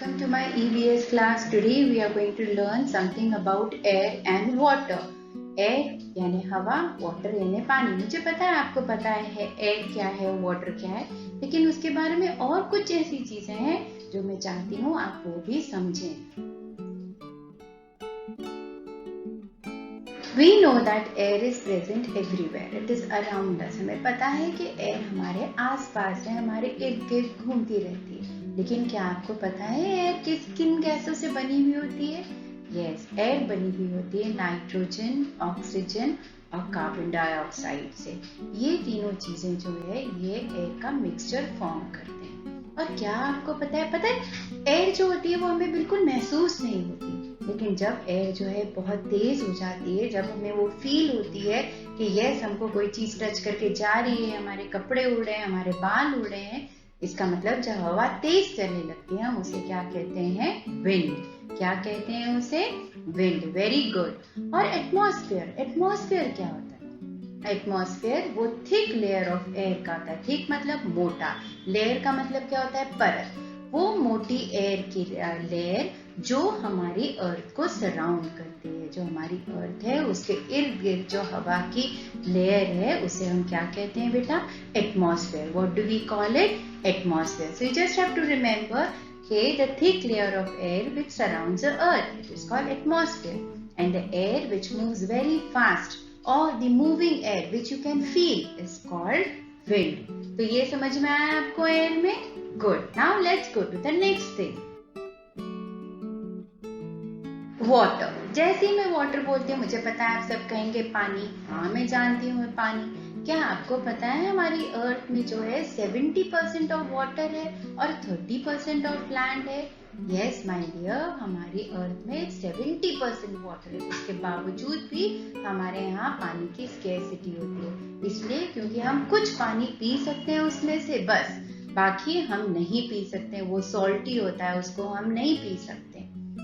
welcome to my EVS class. Today we are going to learn something about air and water. Air यानी हवा, water यानी पानी. मुझे पता है आपको पता है air क्या है, water क्या है, लेकिन उसके बारे में और कुछ ऐसी चीजें हैं जो मैं चाहती हूँ आप वो भी समझें. We know that air is present everywhere. It is around us. हमें पता है कि air हमारे आसपास है, हमारे इर्द गिर्द घूमती रहती है. लेकिन क्या आपको पता है air किन गैसों से बनी हुई होती है? Yes, air बनी हुई होती है नाइट्रोजन, ऑक्सीजन और कार्बन डाइऑक्साइड से. ये तीनों चीजें जो है ये एयर का मिक्सचर फॉर्म करते हैं. और क्या आपको पता है एयर जो होती है वो हमें बिल्कुल महसूस नहीं होती, लेकिन जब एयर जो है बहुत तेज हो जाती है, जब हमें वो फील होती है कि यस हमको कोई चीज टच करके जा रही है, हमारे कपड़े उड़ रहे हैं, हमारे बाल उड़ रहे हैं, इसका मतलब जब हवा तेज चलने लगती है हम उसे क्या कहते हैं? विंड. क्या कहते हैं उसे? विंड. Very good. और एटमॉस्फेयर क्या होता है? एटमॉस्फेयर वो थिक लेयर ऑफ एयर का होता है. थिक मतलब मोटा, लेयर का मतलब क्या होता है? परत. वो मोटी एयर की लेयर जो हमारी अर्थ को सराउंड करती है. जो हमारी अर्थ है उसके इर्द गिर्द जो हवा की लेयर है उसे हम क्या कहते हैं बेटा? Atmosphere. What do we call it? Atmosphere. So you just have to remember the thick layer of air which surrounds the earth, it is called atmosphere, and the air which moves very fast or the moving air which you can feel is called wind. तो ये समझ में आया आपको air में? Good. Now let's go to the next thing. Water. जैसे ही मैं water बोलती हूँ मुझे पता है आप सब कहेंगे पानी. हाँ मैं जानती हूँ पानी. क्या आपको पता है हमारी अर्थ में जो है 70% ऑफ वाटर है और 30% ऑफ लैंड है. यस माय डियर, हमारी अर्थ में 70% वाटर है. उसके बावजूद भी हमारे यहाँ पानी की स्केर्सिटी होती है. इसलिए क्योंकि हम कुछ पानी पी सकते हैं उसमें से, बस बाकी हम नहीं पी सकते. वो सॉल्टी होता है, उसको हम नहीं पी सकते.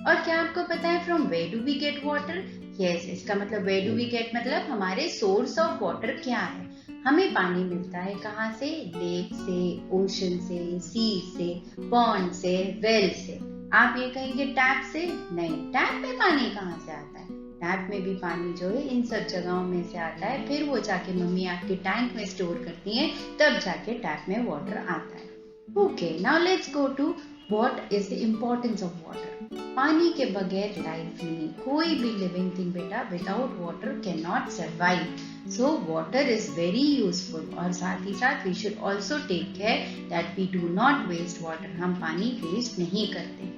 और क्या आपको पता है from where do we get water? Yes, इसका मतलब वेयर डू वी गेट मतलब हमारे सोर्स ऑफ वाटर क्या है. हमें पानी मिलता है कहाँ से? लेक से, ओशन से, सी से, पॉन्ड से, वेल से. आप ये कहेंगे टैप से? नहीं, टैप में पानी कहाँ से आता है? टैप में भी पानी जो है इन सब जगहों में से आता है. फिर वो जाके मम्मी आपके टैंक में स्टोर करती है, तब जाके टैप में वाटर आता है. Okay, now let's go to what is the importance of water. पानी के बगैर लाइफ नहीं. कोई भी लिविंग थिंग बेटा without water can not survive. So water is very useful. और साथ ही साथ we should also take care that we do not waste water. हम पानी वेस्ट नहीं करते.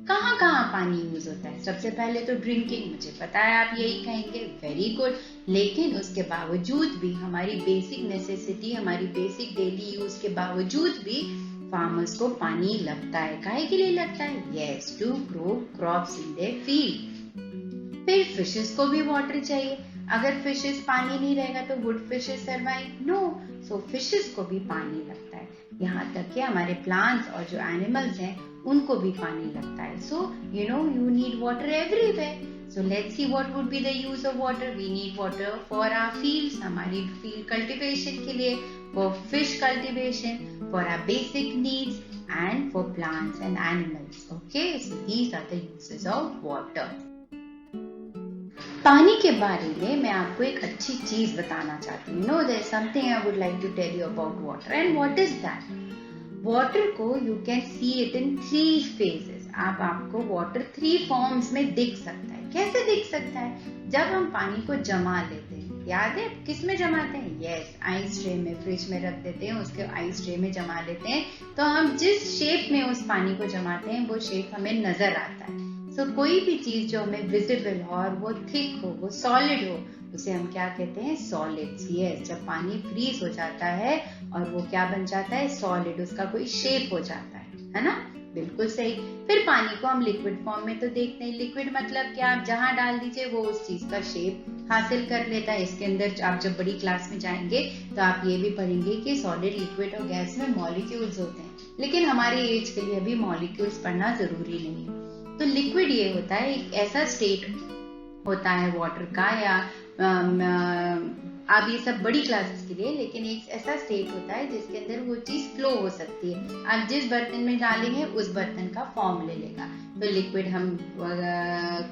कहाँ कहाँ पानी यूज होता है? सबसे पहले तो ड्रिंकिंग. मुझे पता है आप यही कहेंगे, वेरी गुड. लेकिन उसके बावजूद भी हमारी बेसिक नेसेसिटी, हमारी बेसिक डेली यूज के बावजूद भी फार्मर्स को पानी लगता है. काहे के लिए लगता है? Yes, to grow crops in their field. फिर फिशेस को भी वाटर चाहिए. अगर फिशेस पानी नहीं रहेगा तो would fishes survive? No. So fishes को भी पानी लगता है. यहाँ तक कि हमारे प्लांट्स और जो एनिमल्स हैं उनको भी पानी लगता है. So you know you need water everywhere. So let's see what would be the use of water. We need water for our fields, हमारी field cultivation के लिए, for fish cultivation, for our basic needs, and for plants and animals. Okay, so these are the uses of water. पानी के बारे में मैं आपको एक अच्छी चीज बताना चाहती हूँ. No, there is something I would like to tell you about water. And what is that? Water को you can see it in 3 phases. आपको वाटर 3 फॉर्म्स में दिख सकता है. कैसे दिख सकता है? जब हम पानी को जमा लेते हैं. याद है किस में जमाते हैं? यस, आइस ट्रे में. फ्रिज में रख देते हैं, उसके आइस ट्रे में जमा लेते हैं. तो हम जिस शेप में उस पानी को जमाते हैं वो शेप हमें नजर आता है. सो कोई भी चीज जो हमें विजिबल हो और वो थिक हो, वो सॉलिड हो, उसे हम क्या कहते हैं? सॉलिड्स. यस, जब पानी फ्रीज हो जाता है और वो क्या बन जाता है? सॉलिड. उसका कोई शेप हो जाता है ना? बिल्कुल सही. फिर पानी को हम लिक्विड फॉर्म में तो देखते हैं. लिक्विड मतलब क्या? आप जहां डाल दीजिए वो उस चीज का शेप हासिल कर लेता है. इसके अंदर आप जब बड़ी क्लास में जाएंगे तो आप ये भी पढ़ेंगे कि सॉलिड, लिक्विड और गैस में मॉलिक्यूल्स होते हैं. लेकिन हमारी एज के लिए अभी मॉलिक्यूल्स पढ़ना जरूरी नहीं है. तो लिक्विड ये होता है, एक ऐसा स्टेट होता है वाटर का, या अब ये सब बड़ी क्लासेस के लिए, लेकिन एक ऐसा स्टेट होता है जिसके अंदर वो चीज फ्लो हो सकती है। आप जिस बर्तन में डालेंगे उस बर्तन का फॉर्म ले लेगा। तो लिक्विड हम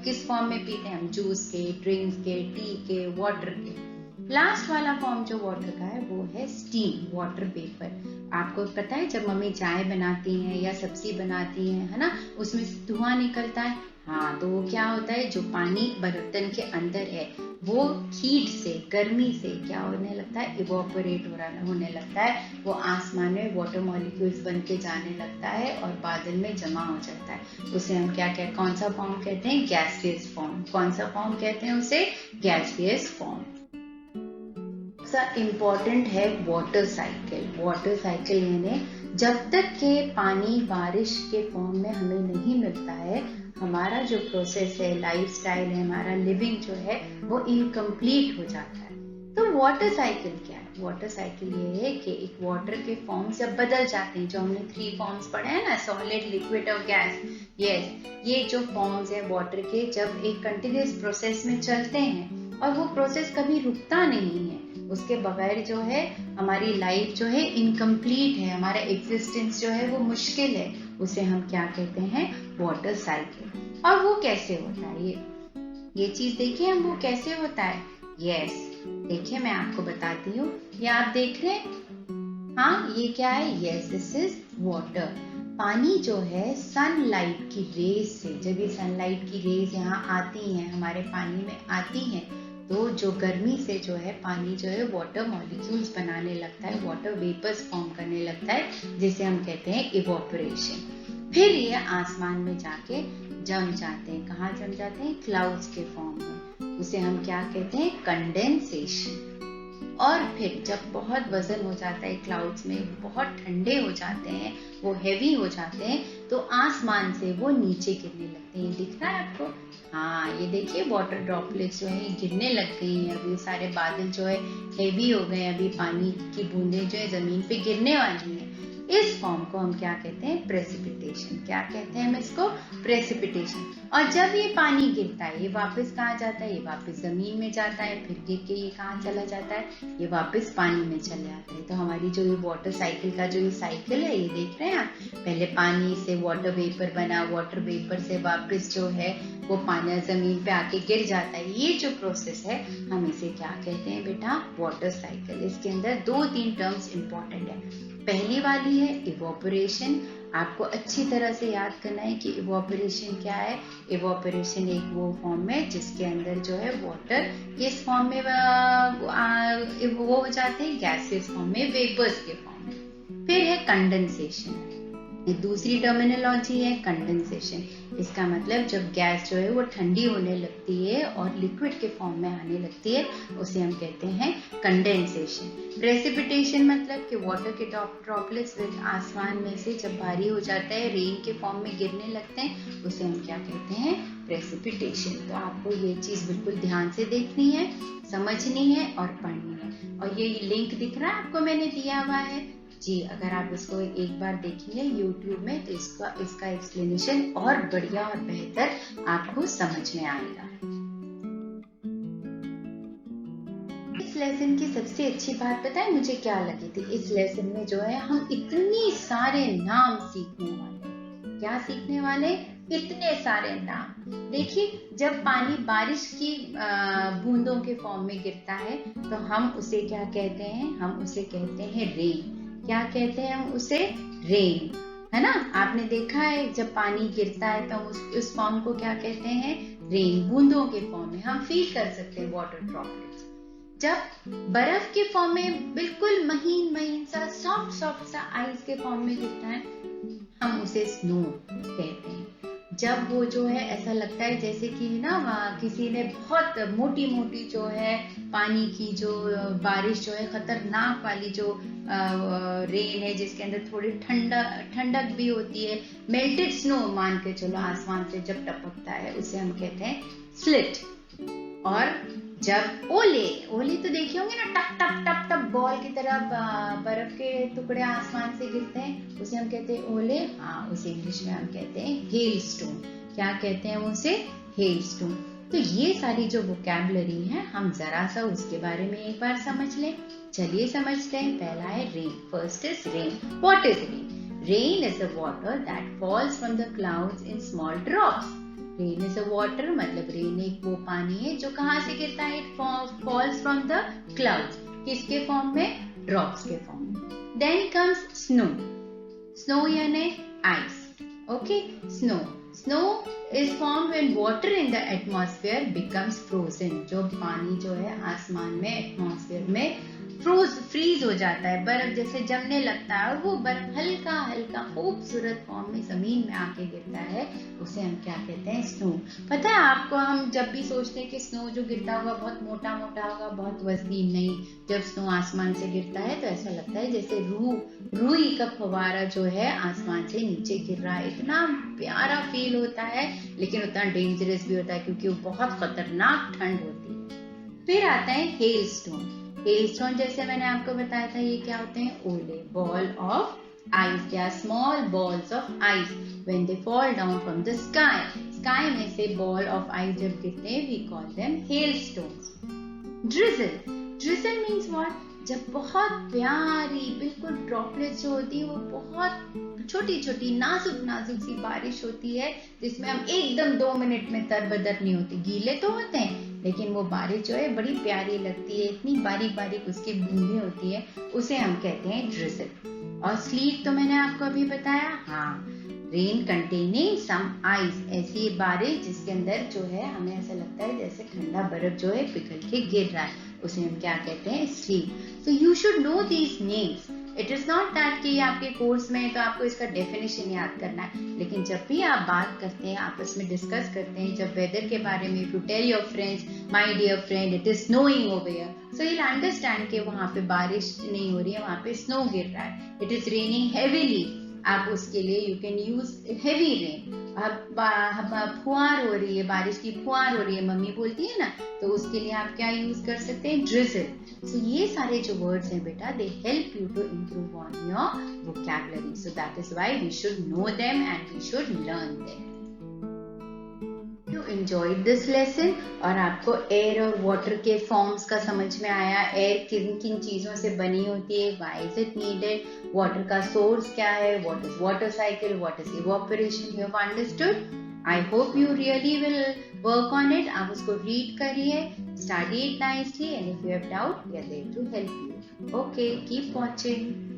किस फॉर्म में पीते हैं? हम जूस के, ड्रिंक्स के, टी के, वाटर के। लास्ट वाला फॉर्म जो वाटर का है वो है स्टीम, वाटर वेपर। आपको पता है जब मम्मी चाय बनाती हैं या सब्जी बनाती हैं, है ना, उसमें से धुआं निकलता है। हाँ, तो वो क्या होता है, जो पानी बर्तन के अंदर है वो हीट से, गर्मी से क्या होने लगता है, इवोपरेट होने लगता है। वो आसमान में वाटर मॉलिक्यूल्स बन के जाने लगता है और बादल में जमा हो जाता है। उसे हम कौन सा फॉर्म कहते हैं? Gaseous form. कौन सा फॉर्म कहते हैं उसे? Gaseous form. इम्पोर्टेंट है वाटर साइकिल। वाटर साइकिल यानी जब तक के पानी बारिश के फॉर्म में हमें नहीं मिलता है, हमारा जो प्रोसेस है, लाइफस्टाइल है, हमारा लिविंग जो है वो इनकम्प्लीट हो जाता है। तो वाटर साइकिल क्या है? वाटर साइकिल ये है कि एक वाटर के फॉर्म्स जब बदल जाते हैं, जो हमने 3 फॉर्म्स पढ़े हैं ना, सॉलिड, लिक्विड और गैस। ये जो फॉर्म्स है वाटर के, जब एक कंटिन्यूअस प्रोसेस में चलते हैं और वो प्रोसेस कभी रुकता नहीं है, उसके बगैर जो है हमारी लाइफ जो है इनकम्प्लीट है, हमारा एग्जिस्टेंस जो है वो मुश्किल है, उसे हम क्या कहते हैं? Water cycle. और वो कैसे होता है? ये चीज देखिए हम, वो कैसे होता है। देखिए मैं आपको बताती हूँ। ये आप देख रहे हैं? हाँ, ये क्या है? This is water. पानी जो है सनलाइट की रेज से, जब ये सनलाइट की रेज यहाँ आती हैं, हमारे पानी में आती हैं, तो जो गर्मी से जो है पानी जो है वाटर मॉलिक्यूल्स बनाने लगता है, वाटर वेपर्स फॉर्म करने लगता है, जिसे हम कहते हैं इवोपरेशन। फिर ये आसमान में जाके जम जाते हैं। कहाँ जम जाते हैं? क्लाउड्स के फॉर्म में। उसे हम क्या कहते हैं? कंडेंसेशन। और फिर जब बहुत वजन हो जाता है क्लाउड्स में, बहुत ठंडे हो जाते हैं, वो हेवी हो जाते हैं, तो आसमान से वो नीचे गिरने लगते हैं। दिख रहा है आपको? हाँ, ये देखिए वाटर ड्रॉपलेट्स जो है गिरने लग गई हैं। अभी सारे बादल जो है हेवी हो गए, अभी पानी की बूंदें जो है जमीन पे गिरने वाली हैं। इस फॉर्म को हम क्या कहते हैं? प्रेसिपिटेशन। क्या कहते हैं हम इसको? प्रेसिपिटेशन। और जब ये पानी गिरता है, ये वापस कहाँ जाता है? ये वापस जमीन में जाता है, फिर गिर के ये कहाँ चला जाता है? ये वापस पानी में चले जाता है। तो हमारी जो ये वाटर साइकिल का जो ये साइकिल है, ये देख रहे हैं आप, पहले पानी से वाटर वेपर बना, वाटर वेपर से वापस जो है वो पानी जमीन पे आके गिर जाता है। ये जो प्रोसेस है हम इसे क्या कहते हैं बेटा? Water cycle. इसके अंदर 2-3 टर्म्स इंपॉर्टेंट है। पहली वाली है इवोपरेशन। आपको अच्छी तरह से याद करना है कि इवोपरेशन क्या है। इवोपरेशन एक वो फॉर्म है जिसके अंदर जो है वाटर किस फॉर्म में वो हो जाते हैं? गैसेस फॉर्म में, वेपर्स के फॉर्म में। फिर है कंडेंसेशन। दूसरी टर्मिनोलॉजी है कंडेंसेशन। इसका मतलब जब गैस जो है वो ठंडी होने लगती है और लिक्विड के फॉर्म में आने लगती है, उसे हम कहते हैं कंडेंसेशन। प्रेसिपिटेशन मतलब कि वाटर के ड्रॉपलेट्स आसमान में से जब भारी हो जाता है, रेन के फॉर्म में गिरने लगते हैं, उसे हम क्या कहते हैं? प्रेसिपिटेशन। तो आपको ये चीज बिल्कुल ध्यान से देखनी है, समझनी है और पढ़नी है। और ये लिंक दिख रहा है आपको, मैंने दिया हुआ है जी। अगर आप इसको एक बार देखेंगे YouTube में तो इसका एक्सप्लेनेशन और बढ़िया और बेहतर आपको समझ में आएगा। इस लेसन की सबसे अच्छी बात पता है मुझे क्या लगी थी? इस लेसन में जो है हम इतने सारे नाम सीखने वाले। क्या सीखने वाले? इतने सारे नाम। देखिए, जब पानी बारिश की बूंदों के फॉर्म में गिरता है तो हम उसे क्या कहते हैं? हम उसे कहते हैं रेन। क्या कहते हैं हम उसे? रेन, है ना? आपने देखा है जब पानी गिरता है तो उस फॉर्म को क्या कहते हैं? रेन। बूंदों के फॉर्म में हम फील कर सकते हैं वाटर ड्रॉपलेट्स। जब बर्फ के फॉर्म में बिल्कुल महीन सा सॉफ्ट सा आइस के फॉर्म में गिरता है, हम उसे स्नो कहते हैं। जब वो जो है ऐसा लगता है जैसे कि ना किसी ने बहुत मोटी जो है पानी की जो बारिश जो है, खतरनाक वाली जो रेन है जिसके अंदर थोड़ी ठंडक भी होती है, मेल्टेड स्नो मान के चलो आसमान से जब टपकता है, उसे हम कहते हैं स्लिट। और जब ओले तो देखे होंगे ना, टप टप टप टप बॉल की तरह बर्फ के टुकड़े आसमान से गिरते हैं, उसे हम कहते हैं ओले। हाँ, उसे इंग्लिश में हम कहते हैं हेल स्टोन। क्या कहते हैं उसे? Hello stone. तो ये सारी जो वोकैबुलरी है हम जरा सा उसके बारे में एक बार समझ लें। चलिए समझते हैं। पहला है rain. First is rain. What is rain? Rain is a water that falls from the clouds in small drops. Rain is a water मतलब रेन एक वो पानी है जो कहाँ से गिरता है? It falls from the clouds. किसके फॉर्म में? ड्रॉप्स के फॉर्म में। Then comes snow. स्नो यानी ice. Okay, snow. Snow is formed when water in the atmosphere becomes frozen। जो पानी जो है आसमान में एटमॉस्फेयर में फ्रीज हो जाता है, बर्फ जैसे जमने लगता है, और वो बर्फ हल्का हल्का खूबसूरत फॉर्म में जमीन में आके गिरता है, उसे हम क्या कहते हैं? स्नो। पता है आपको, हम जब भी सोचते हैं कि स्नो जो गिरता होगा बहुत मोटा मोटा होगा, बहुत वजनी, नहीं, जब स्नो आसमान से गिरता है तो ऐसा लगता है जैसे रुई का फवारा जो है आसमान से नीचे गिर रहा है। इतना प्यारा फील होता है, लेकिन उतना डेंजरस भी होता है क्योंकि वो बहुत खतरनाक ठंड होती है। फिर आता है हेल स्टोन। हेल स्टोन जैसे मैंने आपको बताया था, ये क्या होते हैं? ओले, बॉल ऑफ आइस या small balls of ice when they fall down from the sky. Sky में से बॉल ऑफ आइस जब गिरते हैं, we call them hailstones. Drizzle. Drizzle means what? जब बहुत प्यारी बिल्कुल ड्रॉपलेट्स जो होती है, वो बहुत छोटी छोटी नाजुक नाजुक सी बारिश होती है, जिसमें हम एकदम 2 मिनट में तरबतर नहीं होती। गीले तो होते हैं, लेकिन वो बारिश जो है बड़ी प्यारी लगती है, इतनी बारीक बारीक उसकी बूंदें होती है, उसे हम कहते हैं ड्रिजल। और स्लीट तो मैंने आपको अभी बताया। हाँ, रेन कंटेनिंग सम आइस, ऐसी बारिश जिसके अंदर जो है हमें ऐसा लगता है जैसे ठंडा बर्फ जो है पिघल के गिर रहा है, उसे हम क्या कहते हैं? Slit. So you should know these names. It is not that कि आपके कोर्स में है तो आपको इसका डेफिनेशन याद करना है, लेकिन जब भी आप बात करते हैं, आपस में डिस्कस करते हैं, जब वेदर के बारे में, you tell your friends, my dear friend it is snowing over here, so you will understand कि वहां पे बारिश नहीं हो रही है, वहां पे स्नो गिर रहा है। इट इज रेनिंग हेवीली, आप उसके लिए you can use heavy rain. अब फुहार हो रही है, बारिश की फुहार हो रही है, मम्मी बोलती है ना, तो उसके लिए आप क्या यूज कर सकते हैं? ड्रिजल। सो ये सारे जो वर्ड्स हैं बेटा, they help you to improve on your vocabulary, so that is why we should know them and we should learn them. You enjoyed this lesson और आपको एयर और वाटर के फॉर्म्स का समझ में आया? एयर किन किन चीजों से बनी होती है, why is it needed, water का सोर्स क्या है, what is water cycle, what is evaporation, you have understood. I hope you really will work on it. आप उसको रीड करिए, study it nicely, and if you have doubt we are there to help you. Okay, keep watching.